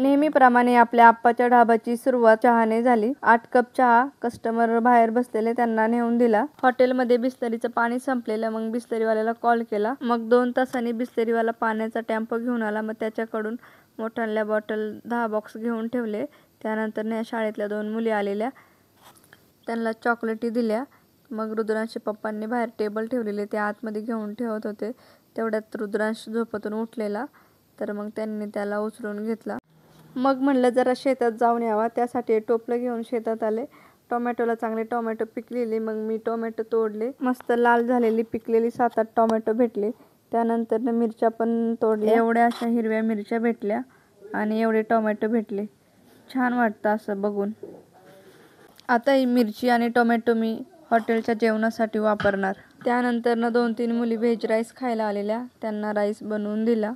नेहमीप्रमाणे आपल्या आप्पाच्या ढाब्याची सुरुवात चहाने झाली. 8 कप चहा कस्टमर बाहेर बसलेले त्यांना नेऊन दिला. हॉटेलमध्ये बिसलरीचं पाणी संपलेलं. मग बिसलरीवाल्याला कॉल केला. मग 2 तासांनी बिसलरीवाला पाण्याचा टॅम्प घेऊन आला. मग त्याच्याकडून मोठ्या बॉटल 10 बॉक्स घेऊन ठेवले. त्यानंतर शाळेतल्या 2 मुली आलेल्या, त्यांना चॉकलेटी दिल्या. मग रुद्रांशच्या पप्पांनी बाहेर टेबल ठेवलेले ते आतमध्ये घेऊन ठेवत होते. तेवढ्यात रुद्रांश झोपेतून उठलेला, तर मग त्यांनी त्याला उचलून घेतला. मग म्हणलं जरा शेतात जाऊन यावा, त्यासाठी टोपलं घेऊन शेतात आले. टोमॅटोला चांगले टोमॅटो पिकलेले. मग मी टोमॅटो तोडले. मस्त लाल झालेली पिकलेली 7-8 टोमॅटो भेटले. त्यानंतर मिरच्या पण तोडल्या. एवढ्या अशा हिरव्या मिरच्या भेटल्या आणि एवढे टोमॅटो भेटले. छान वाटतं असं बघून. आता ही मिरची आणि टोमॅटो मी हॉटेलच्या जेवणासाठी वापरणार. त्यानंतर 2-3 मुली व्हेज राईस खायला आलेल्या, त्यांना राईस बनवून दिला.